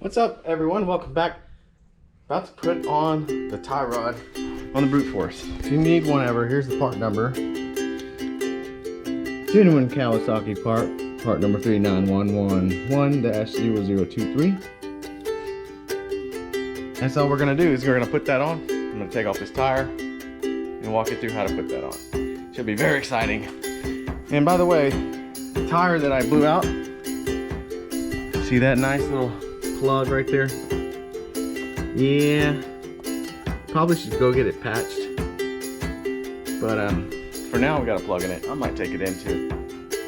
What's up, everyone? Welcome back. About to put on the tie rod on the brute force. If you need one ever, here's the part number. Genuine Kawasaki part number 39111-0023. That's all we're gonna do is we're gonna put that on. I'm gonna take off this tire and walk you through how to put that on. Should be very exciting. And by the way, the tire that I blew out, see that nice little plug right there? Yeah, probably should go get it patched, but for now we got a plug in it. I might take it into,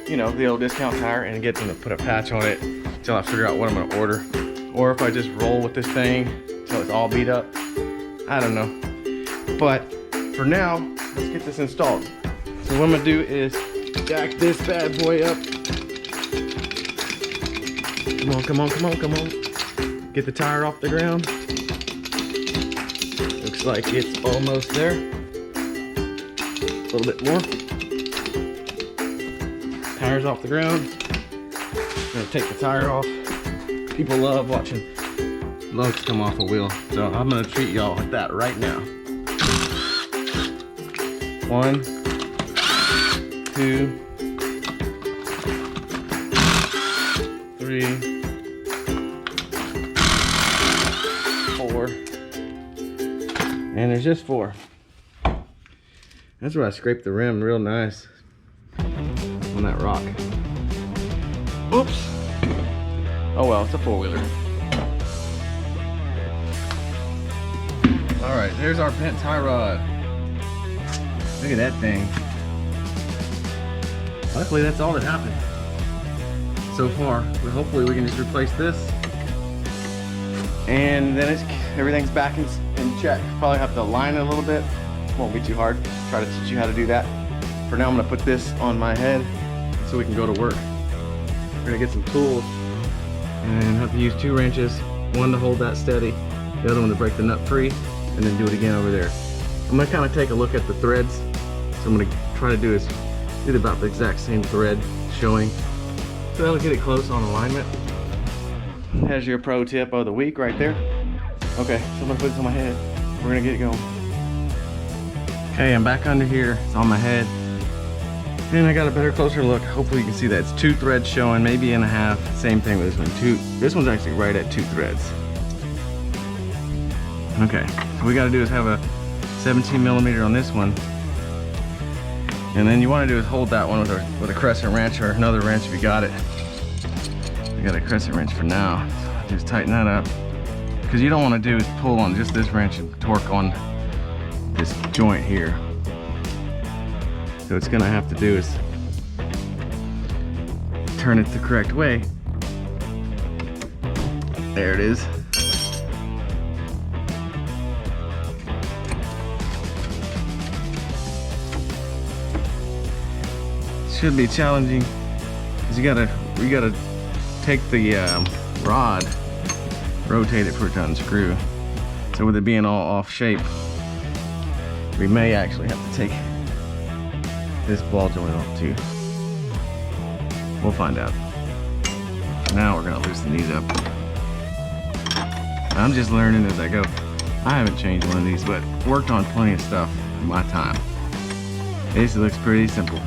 you know, the old discount tire and get them to put a patch on it until I figure out what I'm gonna order, or if I just roll with this thing until it's all beat up. I don't know, but for now let's get this installed. So what I'm gonna do is jack this bad boy up. Come on, come on, come on, come on. Get the tire off the ground. Looks like it's almost there. A little bit more. Tire's off the ground. I'm gonna take the tire off. People love watching lugs come off a wheel, so I'm gonna treat y'all like that right now. 1, 2, 3, 4, and there's just 4. That's where I scraped the rim real nice on that rock. Oops. Oh well, it's a 4-wheeler. All right, there's our bent tie rod. Look at that thing. Luckily, that's all that happened so far. But hopefully we can just replace this, and then everything's back in check. Probably have to align it a little bit. Won't be too hard. Try to teach you how to do that. For now, I'm gonna put this on my head so we can go to work. We're gonna get some tools and have to use 2 wrenches, one to hold that steady, the other one to break the nut free, and then do it again over there. I'm gonna kind of take a look at the threads. So I'm gonna try to do is do about the exact same thread showing, so that'll get it close on alignment. There's your pro tip of the week right there. Okay, so I'm gonna put this on my head. We're gonna get it going. Okay, I'm back under here. It's on my head. And I got a better, closer look. Hopefully you can see that. It's 2 threads showing, maybe and a half. Same thing with this one. This one's actually right at 2 threads. Okay, so we gotta do is have a 17mm on this one. And then you wanna do is hold that one with a crescent wrench or another wrench if you got it. I got a crescent wrench for now. So just tighten that up. Because you don't want to do is pull on just this wrench and torque on this joint here. So it's gonna have to do is turn it the correct way. There it is. Should be challenging because you gotta take the rod, rotate it for it to unscrew. So with it being all off shape, we may actually have to take this ball joint off too. We'll find out. Now we're gonna loosen these up. I'm just learning as I go. I haven't changed one of these, but worked on plenty of stuff in my time. This looks pretty simple.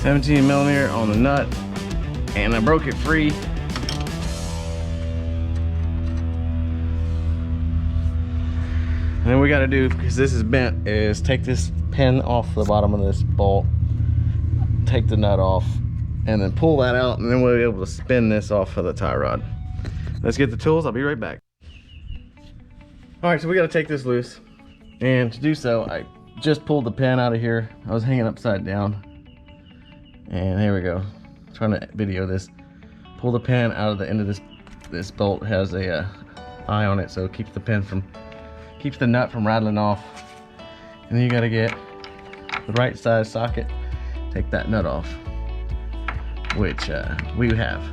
17mm on the nut, and I broke it free. And then we got to do, because this is bent, is take this pin off the bottom of this bolt, take the nut off, and then pull that out, and then we'll be able to spin this off of the tie rod. Let's get the tools. I'll be right back. All right, so we got to take this loose, and to do so, I just pulled the pin out of here. I was hanging upside down, and here we go. I'm trying to video this. Pull the pin out of the end of this bolt. It has a eye on it, so it keeps the nut from rattling off. And then you got to get the right size socket, take that nut off, which we have.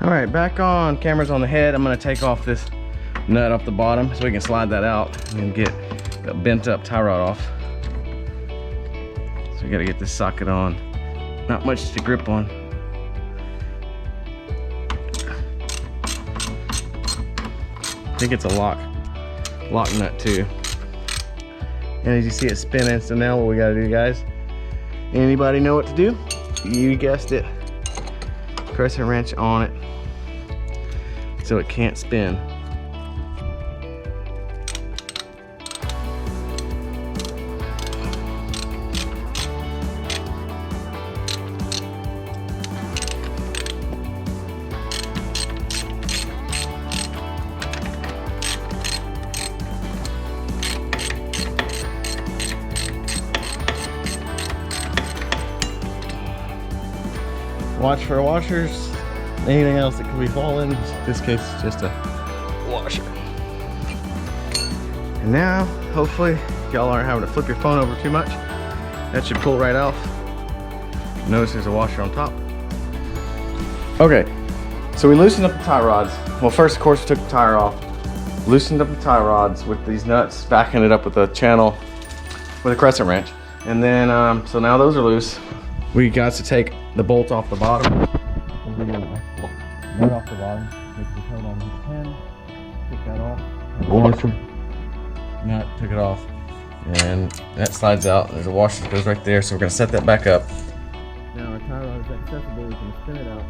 All right, back on. Camera's on the head. I'm going to take off this nut off the bottom so we can slide that out and get the bent up tie rod off. So we got to get this socket on. Not much to grip on. I think it's a lock nut too. And as you see it spinning, so now what we gotta do, guys, anybody know what to do? You guessed it. Press a wrench on it so it can't spin. Watch for washers, anything else that could be falling. In this case, it's just a washer. And now, hopefully, y'all aren't having to flip your phone over too much. That should pull right off. Notice there's a washer on top. Okay, so we loosened up the tie rods. Well, first, of course, we took the tire off, loosened up the tie rods with these nuts, backing it up with a channel with a crescent wrench. And then, so now those are loose. We got to take the bolt off the bottom. Nut off the bottom. Make the hold on the pin. Took that off. Washer. Nut. Took it off. And that slides out. There's a washer that goes right there. So we're going to set that back up. Now our tie rod is accessible. We can spin it out.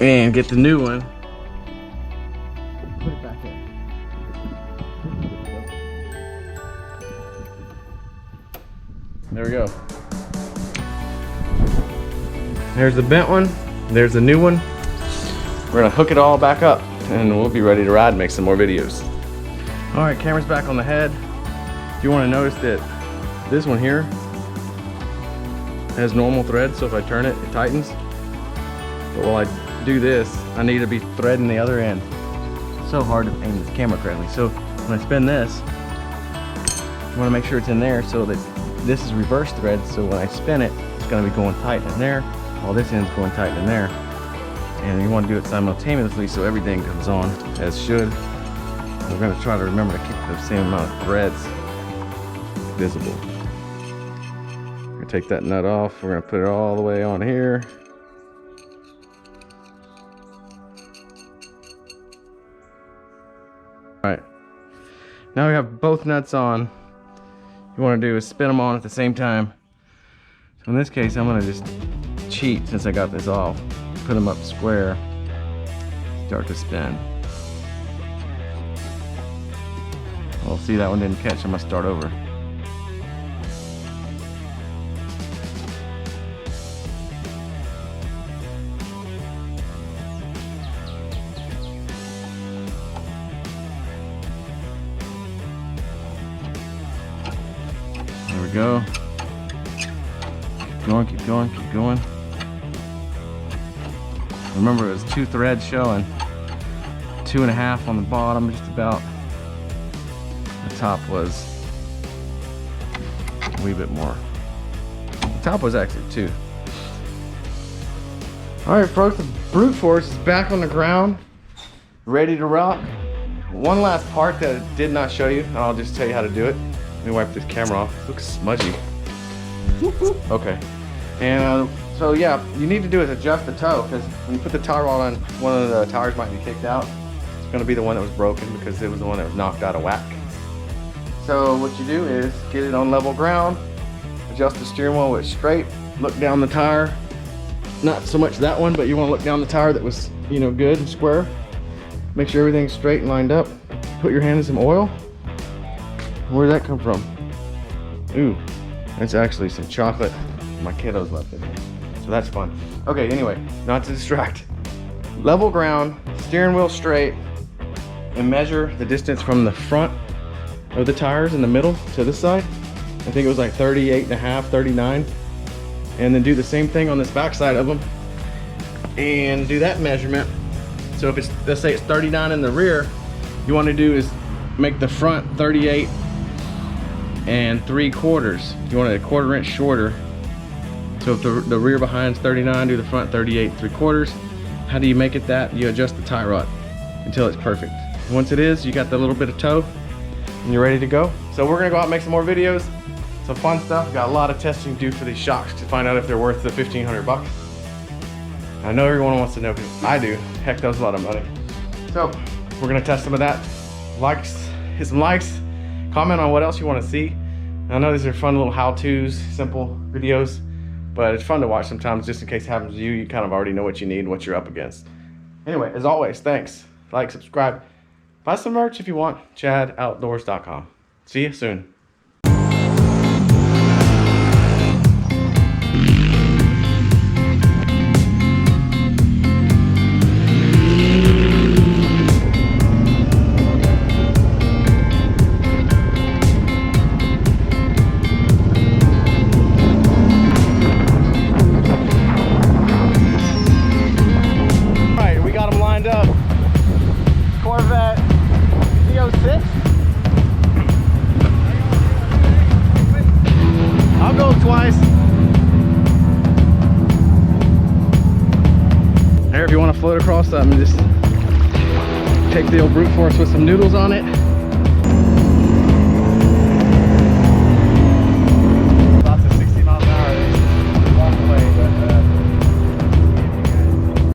And get the new one. Put it back in. There we go. There's the bent one. There's the new one. We're gonna hook it all back up and we'll be ready to ride and make some more videos. All right, camera's back on the head. You wanna notice that this one here has normal thread, so if I turn it, it tightens. But while I do this, I need to be threading the other end. It's so hard to aim this camera correctly. So when I spin this, you wanna make sure it's in there so that this is reverse thread, so when I spin it, it's going to be going tight in there, while this end's going tight in there. And you want to do it simultaneously so everything comes on as should. We're going to try to remember to keep the same amount of threads visible. We're going to take that nut off. We're going to put it all the way on here. All right. Now we have both nuts on. You want to do is spin them on at the same time. So in this case, I'm going to just cheat since I got this off. Put them up square. Start to spin. Well, see, that one didn't catch. I'm going to start over. There we go. Keep going, keep going, keep going. Remember, it was 2 threads showing. 2.5 on the bottom, just about. The top was a wee bit more. The top was actually 2. Alright folks, the brute force is back on the ground, ready to rock. One last part that I did not show you, and I'll just tell you how to do it. Let me wipe this camera off. It looks smudgy. Okay. And so yeah, you need to do is adjust the toe, because when you put the tire rod on, one of the tires might be kicked out. It's going to be the one that was broken because it was the one that was knocked out of whack. So what you do is get it on level ground, adjust the steering wheel with straight, look down the tire. Not so much that one, but you want to look down the tire that was, you know, good and square. Make sure everything's straight and lined up. Put your hand in some oil. Where did that come from? Ooh, that's actually some chocolate my kiddos left in there. So that's fun. Okay, anyway, not to distract. Level ground, steering wheel straight, and measure the distance from the front of the tires in the middle to this side. I think it was like 38.5, 39. And then do the same thing on this back side of them and do that measurement. So if it's, let's say it's 39 in the rear, you want to do is make the front 38 3/4. You want it a 1/4 inch shorter. So if the rear behind's 39, do the front 38 3/4. How do you make it that? You adjust the tie rod until it's perfect. Once it is, you got the little bit of tow and you're ready to go. So we're gonna go out and make some more videos, some fun stuff. We've got a lot of testing to do for these shocks to find out if they're worth the 1,500 bucks. I know everyone wants to know, because I do. Heck, that was a lot of money. So we're gonna test some of that. Hit some likes, comment on what else you wanna see. I know these are fun little how-tos, simple videos, but it's fun to watch sometimes, just in case it happens to you. You kind of already know what you need and what you're up against. Anyway, as always, thanks. Like, subscribe. Buy some merch if you want. ChadOutdoors.com. See you soon. If you want to float across something, just take the old brute force with some noodles on it.